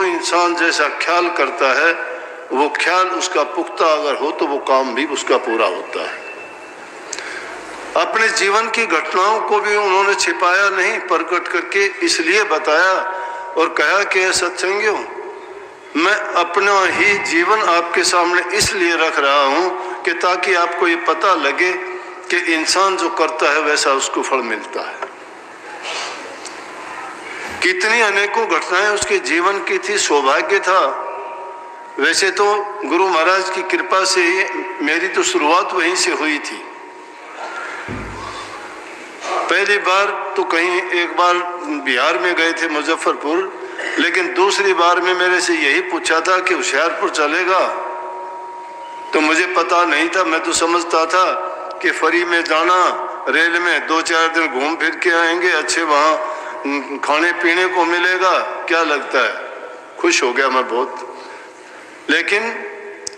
जो इंसान जैसा ख्याल करता है वो ख्याल उसका पुख्ता अगर हो तो वो काम भी उसका पूरा होता है। अपने जीवन की घटनाओं को भी उन्होंने छिपाया नहीं, प्रकट करके इसलिए बताया और कहा कि सत्संगियों, मैं अपना ही जीवन आपके सामने इसलिए रख रहा हूँ कि ताकि आपको ये पता लगे कि इंसान जो करता है वैसा उसको फल मिलता है। कितनी अनेकों घटनाएं उसके जीवन की थी, सौभाग्य था। वैसे तो गुरु महाराज की कृपा से मेरी तो शुरुआत वहीं से हुई थी। पहली बार तो कहीं एक बार बिहार में गए थे, मुजफ्फरपुर, लेकिन दूसरी बार में मेरे से यही पूछा था कि होशियारपुर चलेगा, तो मुझे पता नहीं था। मैं तो समझता था कि फरी में जाना, रेल में 2-4 दिन घूम फिर के आएंगे, अच्छे वहाँ खाने पीने को मिलेगा, क्या लगता है। खुश हो गया मैं बहुत। लेकिन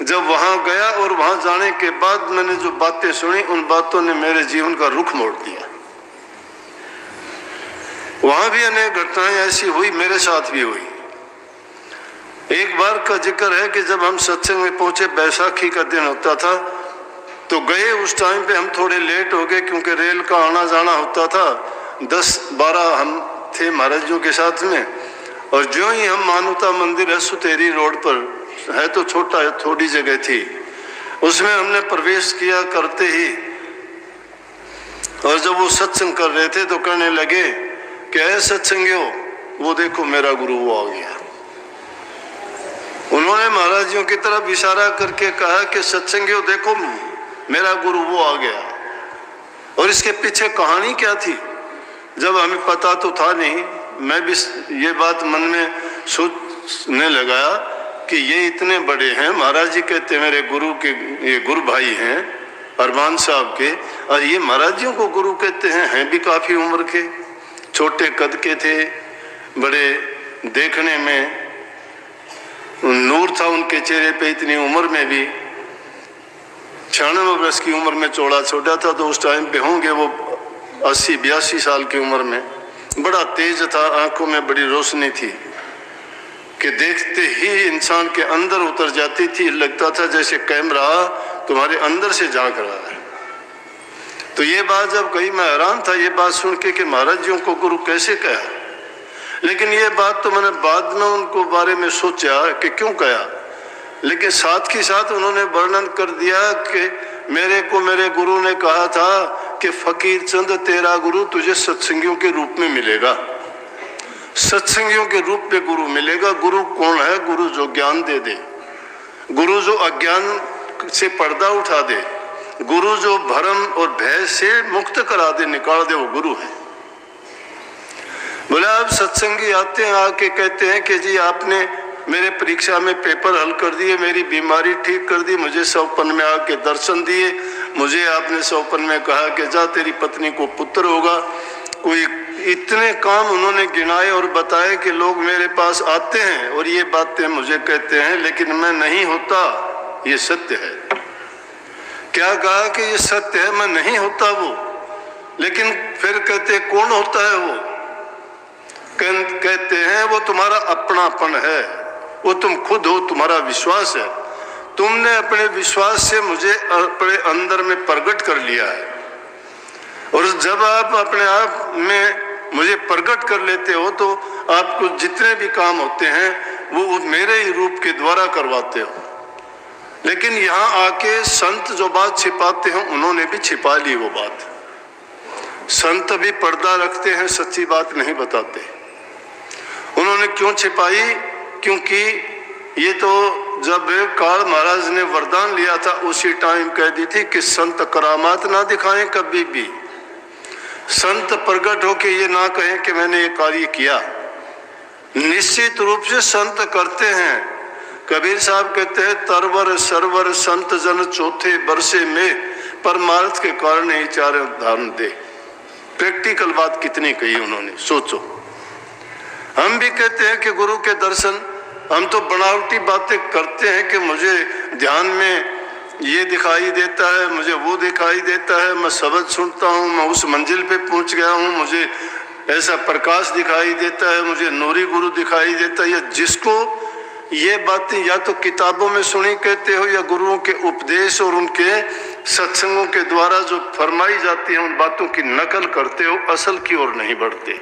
जब वहाँ गया और वहाँ जाने के बाद मैंने जो बातें सुनी, उन बातों ने मेरे जीवन का रुख मोड़ दिया। वहाँ भी अनेक घटनाएं ऐसी हुई, मेरे साथ भी हुई। एक बार का जिक्र है कि जब हम सत्संग में पहुंचे, बैसाखी का दिन होता था, तो गए उस टाइम पे हम थोड़े लेट हो गए क्योंकि रेल का आना जाना होता था। 10-12 हम थे महाराजों के साथ में, और जो ही हम मानुता मंदिर है, सुतेरी रोड पर है, तो छोटा थोड़ी जगह थी, उसमें हमने प्रवेश किया। करते ही और जब वो सत्संग कर रहे थे तो कहने लगे कि ऐ सत्संगियों, वो देखो मेरा गुरु वो आ गया। उन्होंने महाराजियों की तरफ इशारा करके कहा कि सत्संगियों देखो मेरा गुरु वो आ गया। और इसके पीछे कहानी क्या थी, जब हमें पता तो था नहीं, मैं भी ये बात मन में सोचने लगा कि ये इतने बड़े हैं। महाराज जी कहते हैं मेरे गुरु के, ये गुरु भाई हैं अरमान साहब के, और ये महाराज जियों को गुरु कहते हैं भी काफ़ी उम्र के, छोटे कद के थे, बड़े देखने में नूर था उनके चेहरे पे, इतनी उम्र में भी 96 वर्ष की उम्र में चौड़ा छोटा था, तो उस टाइम पे होंगे वो 80-82 साल की उम्र में। बड़ा तेज था, आंखों में बड़ी रोशनी थी कि देखते ही इंसान के अंदर उतर जाती थी, लगता था जैसे कैमरा तुम्हारे अंदर से झांक रहा है। तो ये बात जब कही, मैं हैरान था ये बात सुन के कि महाराज जियों को गुरु कैसे कहा। लेकिन ये बात तो मैंने बाद में उनको बारे में सोचा कि क्यों कहा, लेकिन साथ ही साथ उन्होंने वर्णन कर दिया कि मेरे को मेरे गुरु ने कहा था कि फकीर चंद तेरा गुरु तुझे सत्संगियों के रूप में मिलेगा, सत्संगियों के रूप में गुरु मिलेगा। गुरु कौन है? गुरु जो ज्ञान दे दे, गुरु जो अज्ञान से पर्दा उठा दे, गुरु जो भरम और भय से मुक्त करा दे, निकाल दे, वो गुरु है। बोले आप सत्संगी आते हैं, आके कहते हैं कि जी आपने मेरे परीक्षा में पेपर हल कर दिए, मेरी बीमारी ठीक कर दी, मुझे सौपन में आके दर्शन दिए, मुझे आपने सौपन में कहा कि जा तेरी पत्नी को पुत्र होगा। कोई इतने काम उन्होंने गिनाए और बताए कि लोग मेरे पास आते हैं और ये बातें मुझे कहते हैं, लेकिन मैं नहीं होता, ये सत्य है। क्या कहा कि ये सत्य है, मैं नहीं होता वो। लेकिन फिर कहते कौन होता है वो? कहते हैं वो तुम्हारा अपनापन है, वो तुम खुद हो, तुम्हारा विश्वास है। तुमने अपने विश्वास से मुझे अपने अंदर में प्रकट कर लिया है, और जब आप अपने आप में मुझे प्रकट कर लेते हो तो आपको जितने भी काम होते हैं वो मेरे ही रूप के द्वारा करवाते हो। लेकिन यहाँ आके संत जो बात छिपाते हैं उन्होंने भी छिपा ली वो बात। संत भी पर्दा रखते हैं, सच्ची बात नहीं बताते। उन्होंने क्यों छिपाई? क्योंकि ये तो जब काल महाराज ने वरदान लिया था उसी टाइम कह दी थी कि संत करामात ना दिखाएं कभी भी। संत प्रकट होके ये ना कहें कि मैंने ये कार्य किया। निश्चित रूप से संत करते हैं। कबीर साहब कहते हैं तरवर सरवर संत जन चौथे बरसे में परमार्थ के कारण ही चार उदाहरण दे। प्रैक्टिकल बात कितनी कही उन्होंने, सोचो। हम भी कहते हैं कि गुरु के दर्शन, हम तो बनावटी बातें करते हैं कि मुझे ध्यान में ये दिखाई देता है, मुझे वो दिखाई देता है, मैं शब्द सुनता हूँ, मैं उस मंजिल पे पहुँच गया हूँ, मुझे ऐसा प्रकाश दिखाई देता है, मुझे नूरी गुरु दिखाई देता है। या जिसको ये बातें या तो किताबों में सुनी कहते हो या गुरुओं के उपदेश और उनके सत्संगों के द्वारा जो फरमाई जाती है उन बातों की नकल करते हो, असल की ओर नहीं बढ़ते।